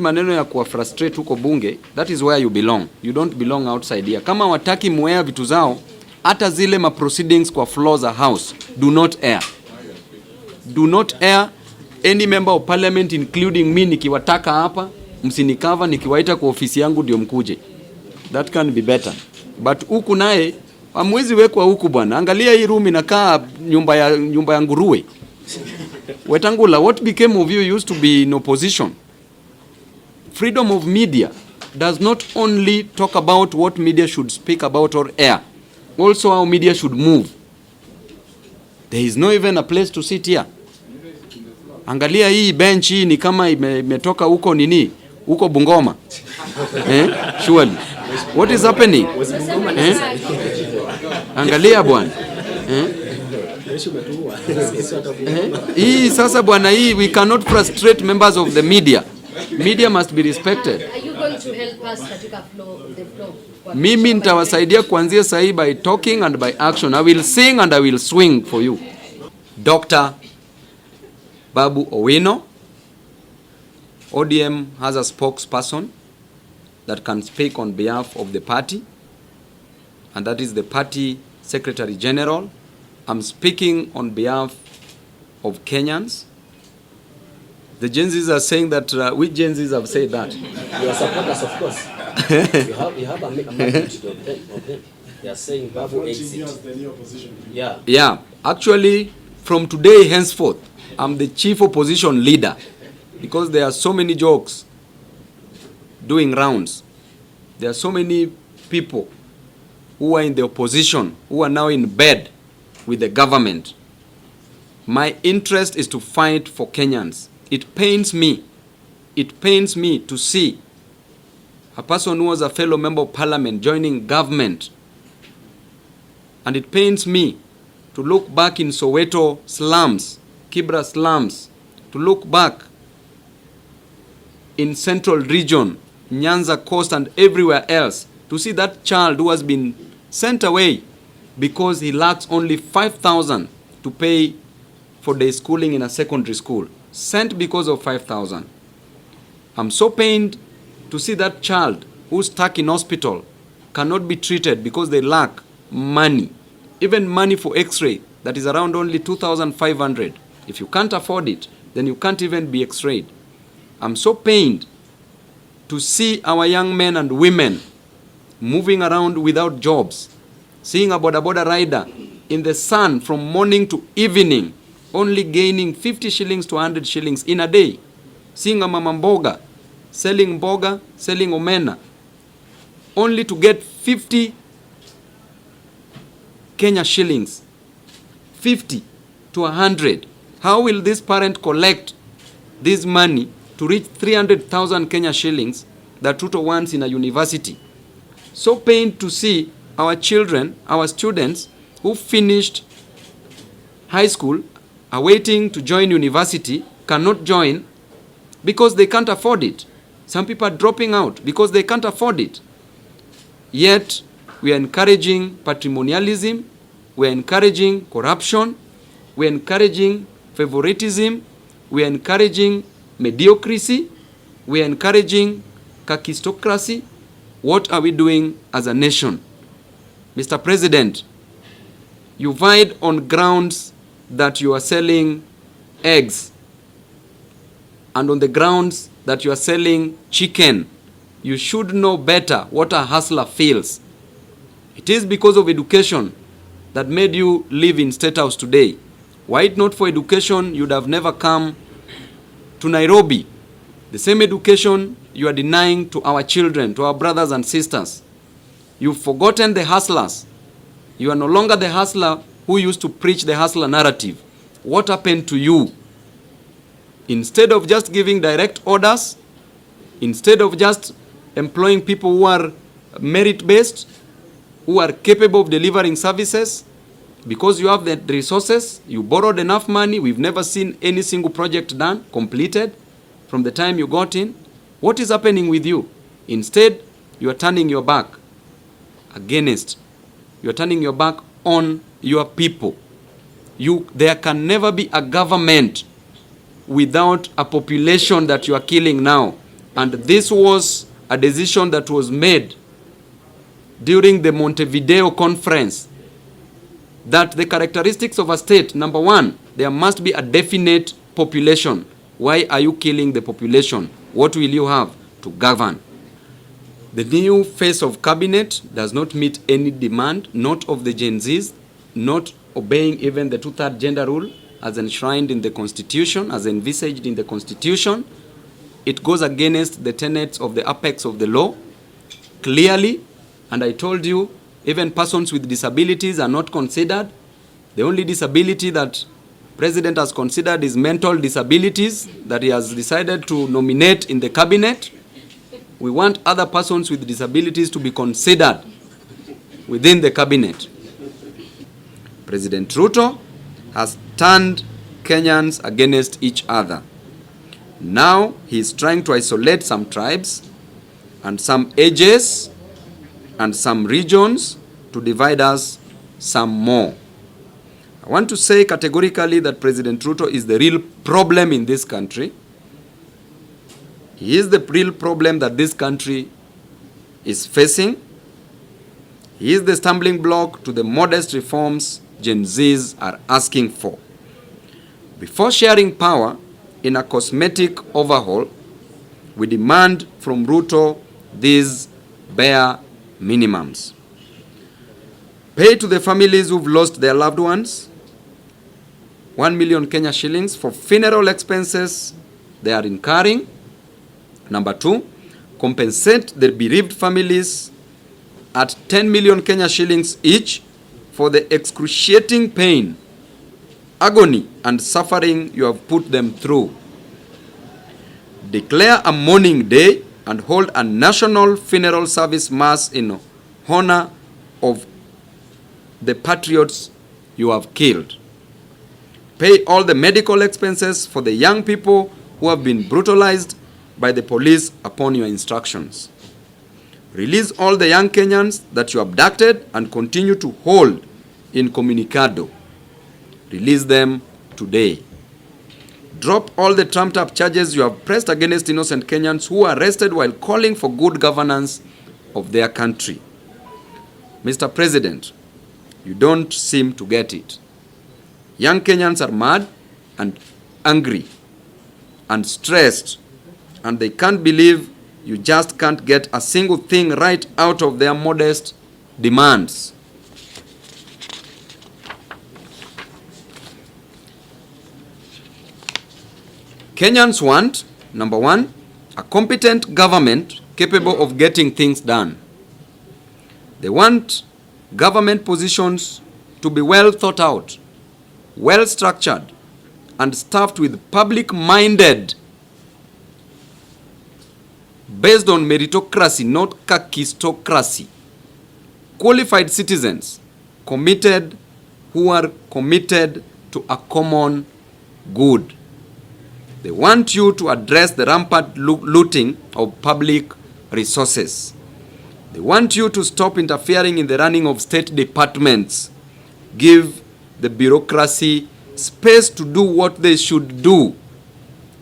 Maneno ya kuwa frustrate huko bunge, that is where you belong. You don't belong outside here. Kama wataki muea vitu zao, hata zile ma proceedings kwa floor za house, do not air. Do not air. Any member of parliament including me nikiwataka hapa, msinikava nikiwaita kwa ofisi yangu ndio mkuje. That can be better. But huku naye hamwezi wekwa huku bwana. Angalia hii room inakaa nyumba ya nguruwe. Wetangula, what became of you used to be in opposition? Freedom of media does not only talk about what media should speak about or air, also how media should move. There is no even a place to sit here. Angalia hii bench hii ni kama imetoka huko nini? Huko Bungoma. Surely. What is happening? Angalia bwana. Hii sasa bwana hii, we cannot frustrate members of the media. Media must be respected. Are you going to help us katika the flow? Mimi nitawasaidia kuanzia sahi by talking and by action. I will sing and I will swing for you. Dr. BABU OWINO, ODM has a spokesperson that can speak on behalf of the party, and that is the party Secretary General. I'm speaking on behalf of Kenyans. The Gen Zs are saying that, which Gen Zs have said that? Your supporters, of course. you have a magnitude of them. They are saying BABU exit. Yeah. Yeah. Actually, from today henceforth, I'm the chief opposition leader because there are so many jokes doing rounds. There are so many people who are in the opposition, who are now in bed with the government. My interest is to fight for Kenyans. It pains me to see a person who was a fellow member of parliament joining government. And it pains me to look back in Soweto slums, Kibra slums, to look back in Central Region, Nyanza Coast and everywhere else, to see that child who has been sent away because he lacks only 5,000 to pay for their schooling in a secondary school. Sent because of 5,000. I'm so pained to see that child who's stuck in hospital cannot be treated because they lack money. Even money for x-ray, that is around only 2,500. If you can't afford it, then you can't even be x-rayed. I'm so pained to see our young men and women moving around without jobs, seeing a boda rider in the sun from morning to evening, only gaining 50 shillings to 100 shillings in a day. Seeing a mama mboga, selling omena, only to get 50 Kenya shillings, 50 to 100. How will this parent collect this money to reach 300,000 Kenya shillings that Ruto wants in a university? So pained to see our children, our students who finished high school are waiting to join university, cannot join because they can't afford it. Some people are dropping out because they can't afford it. Yet, we are encouraging patrimonialism, we are encouraging corruption, we are encouraging favoritism, we are encouraging mediocrity, we are encouraging kakistocracy. What are we doing as a nation? Mr. President, you vied on grounds that you are selling eggs and on the grounds that you are selling chicken. You should know better what a hustler feels. It is because of education that made you live in State House today. Were it not for education, you'd have never come to Nairobi. The same education you are denying to our children, to our brothers and sisters. You've forgotten the hustlers. You are no longer the hustler who used to preach the hustler narrative. What happened to you? Instead of just giving direct orders, instead of just employing people who are merit-based, who are capable of delivering services, because you have the resources, you borrowed enough money. We've never seen any single project done, completed from the time you got in. What is happening with you? Instead, you are turning your back against. You are turning your back on your people. There can never be a government without a population that you are killing now. And this was a decision that was made during the Montevideo conference, that the characteristics of a state, number one, there must be a definite population. Why are you killing the population? What will you have to govern? The new face of cabinet does not meet any demand, not of the Gen Zs, not obeying even the 2/3 gender rule as enshrined in the Constitution, as envisaged in the Constitution. It goes against the tenets of the apex of the law clearly. And I told you, even persons with disabilities are not considered. The only disability that President has considered is mental disabilities that he has decided to nominate in the cabinet. We want other persons with disabilities to be considered within the cabinet. President Ruto has turned Kenyans against each other. Now he is trying to isolate some tribes and some ages and some regions to divide us some more. I want to say categorically that President Ruto is the real problem in this country. He is the real problem that this country is facing. He is the stumbling block to the modest reforms Gen Zs are asking for. Before sharing power in a cosmetic overhaul, we demand from Ruto these bare minimums. Pay to the families who've lost their loved ones 1 million Kenya shillings for funeral expenses they are incurring. Number two, compensate the bereaved families at 10 million Kenya shillings each for the excruciating pain, agony, and suffering you have put them through. Declare a mourning day and hold a national funeral service mass in honor of the patriots you have killed. Pay all the medical expenses for the young people who have been brutalized by the police upon your instructions. Release all the young Kenyans that you abducted and continue to hold incommunicado. Release them today. Drop all the trumped-up charges you have pressed against innocent Kenyans who were arrested while calling for good governance of their country. Mr. President, you don't seem to get it. Young Kenyans are mad and angry and stressed, and they can't believe you just can't get a single thing right out of their modest demands. Kenyans want, number one, a competent government capable of getting things done. They want government positions to be well thought out, well structured, and staffed with public-minded, based on meritocracy, not kakistocracy, qualified citizens committed, who are committed to a common good. They want you to address the rampant looting of public resources. They want you to stop interfering in the running of state departments. Give the bureaucracy space to do what they should do.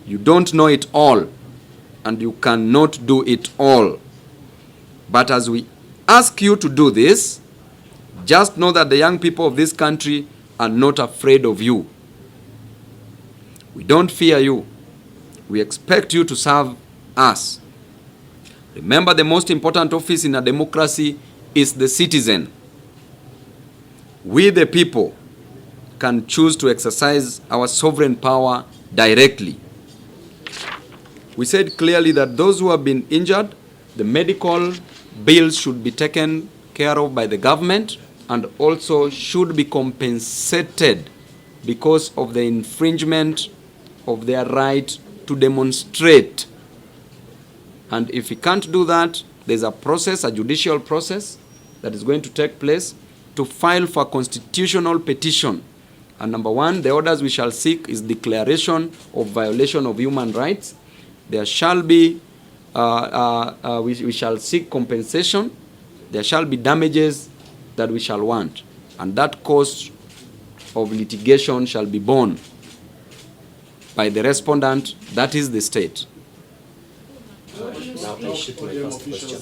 You don't know it all, and you cannot do it all. But as we ask you to do this, just know that the young people of this country are not afraid of you. We don't fear you. We expect you to serve us. Remember, the most important office in a democracy is the citizen. We, the people, can choose to exercise our sovereign power directly. We said clearly that those who have been injured, the medical bills should be taken care of by the government and also should be compensated because of the infringement of their right to demonstrate. And if we can't do that, there's a process, a judicial process, that is going to take place to file for a constitutional petition. And number one, the orders we shall seek is declaration of violation of human rights. There shall be, we shall seek compensation. There shall be damages that we shall want. And that cost of litigation shall be borne by the respondent, that is the state. Now I shoot my first question.